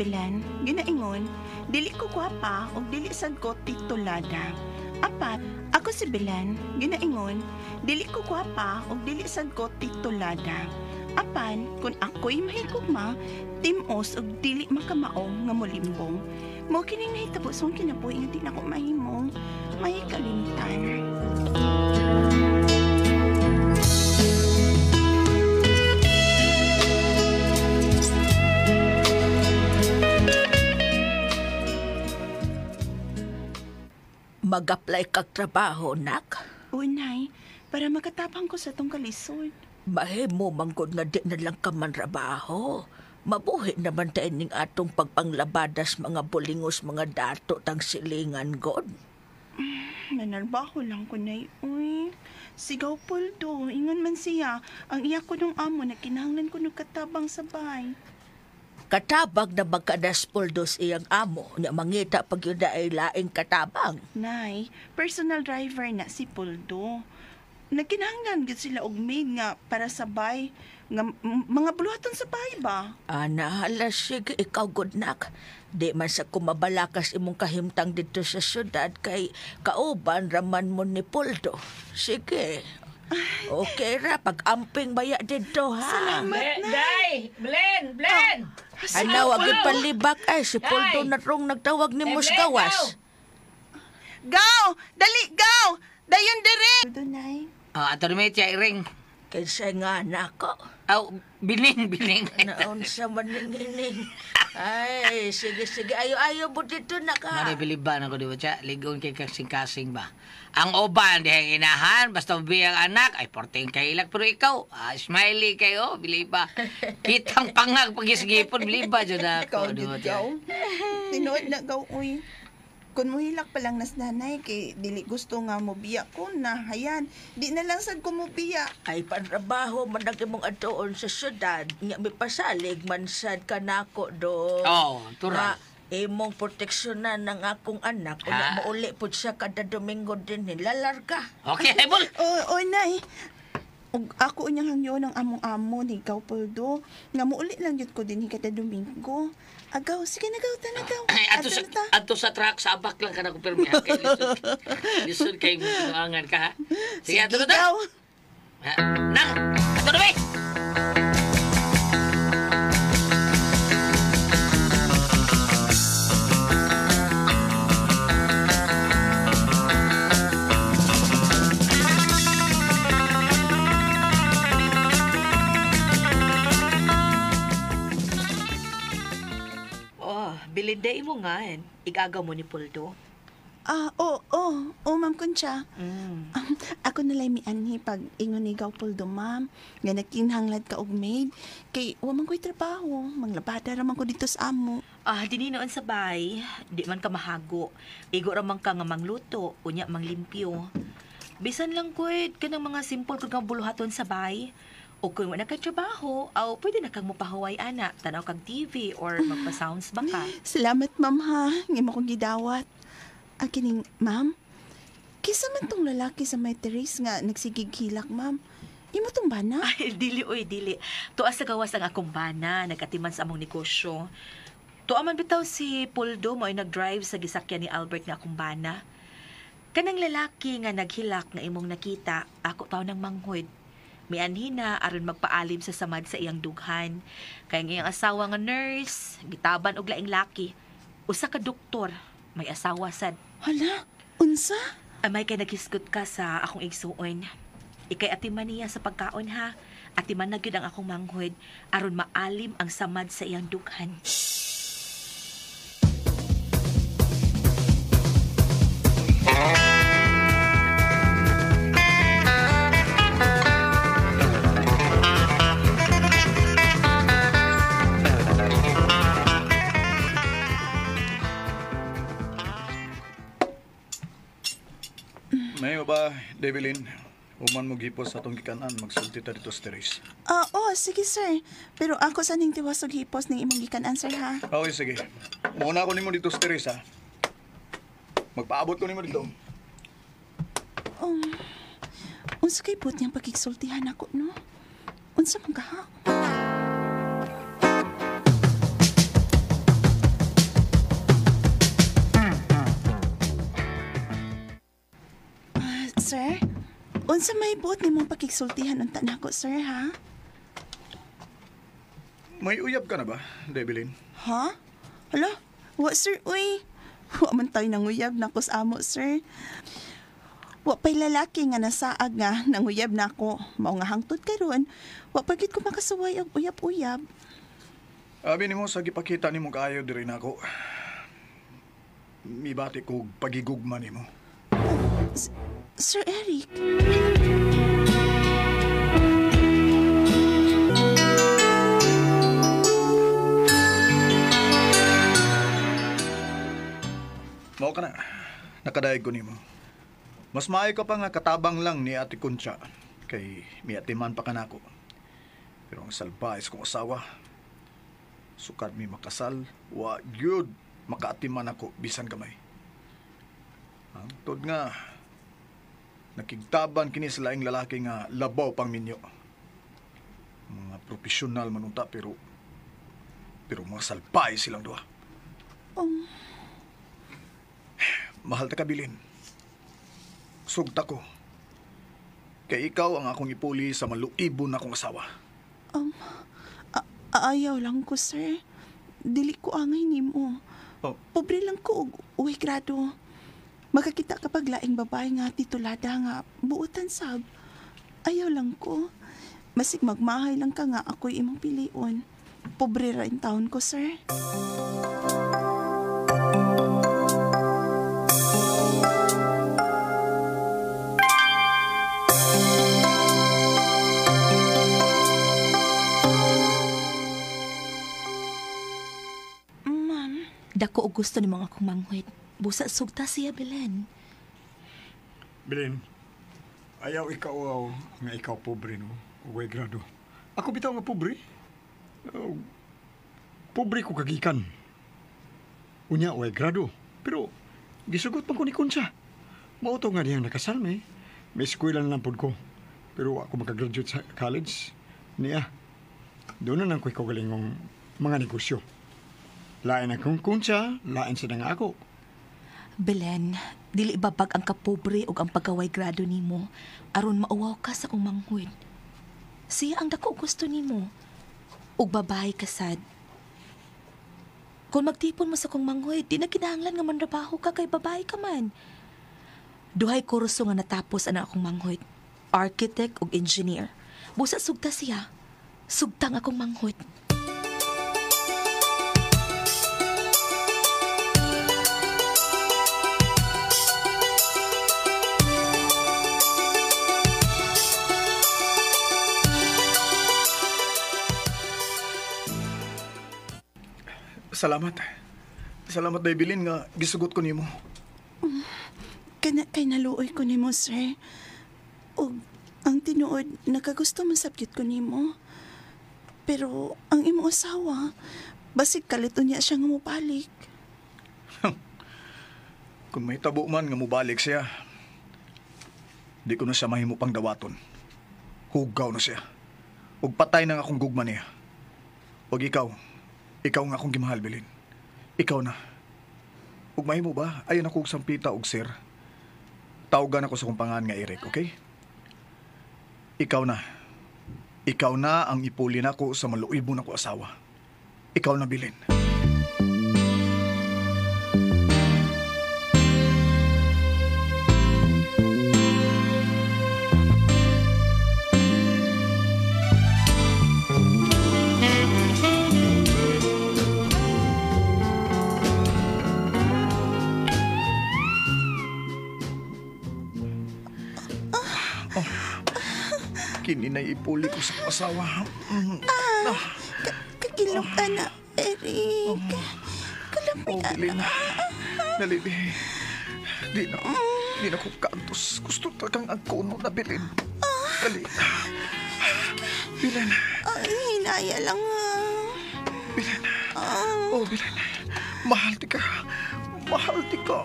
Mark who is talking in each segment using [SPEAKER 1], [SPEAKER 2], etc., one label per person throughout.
[SPEAKER 1] Belen, ginaingon, dili ko gwapa o dili sad ko titulada. Apat, ako si Belen, ginaingon, dili ko gwapa o dili sad ko titulada. Apan, kung ako'y mahigugma, timos o dili makamaong nga mulimbong. Mo kining nahitabo sa kinabuhi nga di na ko mahimong, may kalimtan.
[SPEAKER 2] Mag-apply kag trabaho, nak?
[SPEAKER 1] Unay, para makatapang ko sa tong kalisod.
[SPEAKER 2] Mahimo manggod nga di na lang ka man trabaho. Mabuhi naman tayo ning atong pagpanglabadas mga bulingos mga dato tang silingan god.
[SPEAKER 1] Nanarbaho lang ko na uy. Sigaw puldo, ingon man siya. Ang iya ko nung amo na kinahanglan ko nung katabang sa bahay.
[SPEAKER 2] Katabang na magkadaspoldos iyang amo na mangita pag yun na ay laing katabang.
[SPEAKER 1] Nay, personal driver na si Puldo. Nagkinahanglan gid sila og maid nga para sabay nga mga buluhaton sa bahay ba?
[SPEAKER 2] Ana, hala, sige, ikaw good nak. Di man sa kumabalakas imong kahimtang dito sa syudad kay kauban raman mo ni Poldo. Sige. Okay ra, pag-amping baya dito ha.
[SPEAKER 1] Salamat, Nay.
[SPEAKER 3] Blen!
[SPEAKER 2] Ano, wagin palibak ay si Poldo na rong nagtawag ni Musgawas.
[SPEAKER 1] Gaw! Dali, gaw! Dayon dire! Puldo, Nay.
[SPEAKER 3] Ato na may ring.
[SPEAKER 2] Kaysa nga nako.
[SPEAKER 3] Biling.
[SPEAKER 2] Naon sa maningining. Ay, sige. Ayaw mo dito na ka.
[SPEAKER 3] Maribiliban ako, di ba siya? Ligon kay kasing-kasing ba? Ang uban, di ang inahan, basta biyang anak, ay 14 kailag. Pero ikaw, smiley kayo, biliba. Kitang pangag pagisgipon, biliba dyan ako.
[SPEAKER 1] Ikaw, gaw. Tinood na gaw, uy. Kung muhilak pa lang nas nanay, kay dili gusto nga mo biya ko na, hayan. Di na lang sad ko mo biya.
[SPEAKER 2] Ay, panrabaho man ang imong atoon sa syudad. Nga may pasalig man sad ka nako do.
[SPEAKER 3] Tura.
[SPEAKER 2] Imong proteksyonan ng akong anak. Kung mauli po siya kada Domingo din, nilalarga.
[SPEAKER 3] Okay, Hebol.
[SPEAKER 1] O, nay. Og ako unyang hangyo ng among-amo ni Gaw Poldo. Nga muuli lang yun ko din kada Domingo. Agaw, sige na gaw, tanagaw.
[SPEAKER 3] Ay, ato sa truck, sa abak lang ka na kumpirmi. Okay, listen kay mga ka, ha? Sige, ato na
[SPEAKER 1] gaw.
[SPEAKER 3] Nang, ato na ba?
[SPEAKER 4] Bilinday mo nga, igagaw mo ni Poldo.
[SPEAKER 1] Ma'am Concha. Ako nalay mi anhi pag ingon ni Gaw Poldo, ma'am. Nga nagkinhanglad ka og maid. Kay waman ko'y trabaho. Manglabada raman ko dito sa amo.
[SPEAKER 4] Dini noon sa bay, di man ka mahago. Igo raman ka nga mangluto, unya manglimpyo. Bisan lang kuwet ka ng mga simple kag buluhaton sa bay. O kung wala kang trabaho, pwede na kang mupahuway ana, tanaw kag TV or magpa-sounds ba ka.
[SPEAKER 1] Salamat, ma'am, ha. Ngayon mo kong gidawat. Kining, ma'am, kisa man tong lalaki sa may teres nga nagsigig-hilak, ma'am. Imo tong bana?
[SPEAKER 4] Ay, dili. Tuas sa gawas ang akong bana, nagatiman sa among negosyo. Tuaman bitaw si Poldo mo ay nag-drive sa gisakyan ni Albert nga akong bana. Kanang lalaki nga naghilak nga imong nakita, ako tao ng manghod. May anhina aron magpaalim sa samad sa iyang dughan. Kaya ngayong asawa nga nurse, gitaban og laing laki. Usa ka doktor, may asawa sad.
[SPEAKER 1] Hala, unsa?
[SPEAKER 4] Amay kay naghisgot ka sa akong igsuon. Ikay atiman niya sa pagkaon ha. Atiman na gyud ang akong manghod aron maalim ang samad sa iyang dughan.
[SPEAKER 5] Mayo ba, Develyn? Human mo gipos sa atong gikanan, magsulti ta dito sa teres.
[SPEAKER 1] Sige, sir. Pero ako sa ning tiwas og hipos ning imong gikan sir, ha?
[SPEAKER 5] Okay, sige. Muna ako nimo dito sa teres, ha? Magpaabot ko nimo dito.
[SPEAKER 1] Unsa kay put niyang pagkigsultihan ako, no? Unsa man ka, ha? Sir, unsa may buot nimong pakigsultihan unta nako, sir, ha?
[SPEAKER 5] May uyab ka na ba, Debilin?
[SPEAKER 1] Ha? Hala, wa sir, uy. Wa man tayo nanguyab na kus amo, sir. Wa pa'y lalaki nga nasaag nga nanguyab na ako. Mao nga hangtod karon, wa pa gid ko makasuway og uyab-uyab.
[SPEAKER 5] Abi nimo sa gipakita nimo kaayo diri nako. Mibati ko pagigugma nimo.
[SPEAKER 1] Sir Eric.
[SPEAKER 5] Mao ka na. Nakadayeg ko nimo. Mas maayo ka pa nga katabang lang ni Ate Concha kay miatiman pa kanako. Pero ang salbais kong asawa, sukad mi makasal, wa gyud makaatiman ako bisan kamay. Ang tod nga nakigtaban kini sa laing lalaki nga labaw pang minyo. Mga profesional manunta pero mga salbay silang duha. Mahal ta ka, Bilin. Sugta ko. Kay ikaw ang akong ipuli sa maluibon akong asawa.
[SPEAKER 1] Ayaw lang ko, sir. Dili ko angay nimo.
[SPEAKER 5] Oh.
[SPEAKER 1] Pobre lang ko og uwi grado. Makakita kapag laing babae nga titulada nga buutan sab. Ayaw lang ko. Masig magmahay lang ka nga ako'y imong pilion. Pobre ra in taon ko, sir.
[SPEAKER 4] Dako og gusto ni mga akong manghuit. Busa sugta siya, Belen.
[SPEAKER 6] Bilin, ayaw ikaw nga ikaw pobre, no? Uway grado. Ako bitaw nga pobre. Pobre ko kagikan. Unya, uway grado. Pero, gisugot pa ko ni Concha. Mauto nga niyang nakasal, may. May eskwela na lang po ko. Pero ako makagraduate sa college. Niya, doon na lang ko ikaw galingong mga negosyo. Lain akong Concha, lain sa nga ako.
[SPEAKER 4] Belen, dili babag ang kapobre o ang pagkaway grado nimo aron mauwaw ka sa kong manghuit. Siya ang dako gusto nimo. Ug babae ka sad. Kung magtipon mo sa kong manghuit, di na kinahanglan nga manrabaho ka kay babae ka man. Duhay kurso nga natapos ana akong manghuit. Architect ug engineer. Busa sugta siya. Sugtang akong manghuit.
[SPEAKER 5] Salamat. Salamat, Debilin, nga gisugot ko nimo.
[SPEAKER 1] Kana kay naluoy ko nimo, sir. Og ang tinuod nakagusto man sabjud ko nimo. Pero ang imo asawa, basig kalito niya siya nga mobalik.
[SPEAKER 5] Kung may tabo man nga mubalik siya, di ko na siya mahimo pang dawaton. Hugaw na siya. Ug patay na nga akong gugma niya. Ug ikaw nga akong gimahal, Bilin. Ikaw na. Ug mahimo ba, ayon ako og sampita og sir. Tawgan ako sa kong pangalan nga Eric, okay? Ikaw na. Ikaw na ang ipuli nako sa maluibon ako asawa. Ikaw na, Bilin. Kini na ipuli ko sa asawa.
[SPEAKER 1] Kakilok ka na, Eric. Kalampi
[SPEAKER 5] Oh, Bilin. Nalibi. Di na ko kantos. Gusto kang agkuno na, Bilin. Dali. Bilin.
[SPEAKER 1] Ay, hinaya lang ha.
[SPEAKER 5] Bilin. Oh, Bilin. Mahal ti ka. Mahal ti ka.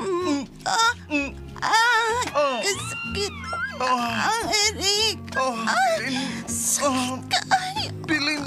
[SPEAKER 1] Kasakit.
[SPEAKER 5] Ah.
[SPEAKER 1] Eric.
[SPEAKER 5] Oh, Bilin.
[SPEAKER 1] Sakit ka. Ay.
[SPEAKER 5] Bilin.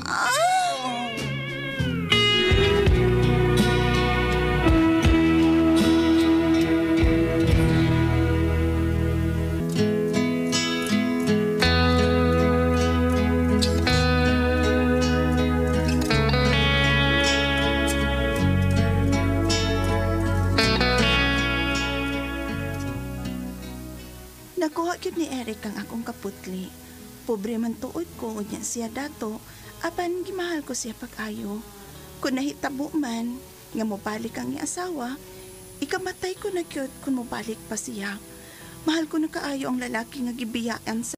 [SPEAKER 1] Nakuha gyud ni Eric ang akong kaputli. Pobre man tuod ko unya siya dato, apan gimahal ko siya pag-ayo. Kung nahitabo man nga mobalik ang iyang asawa, ikamatay ko na gyud kung mobalik pa siya. Mahal ko na kaayo ang lalaki nga gibiyaan sa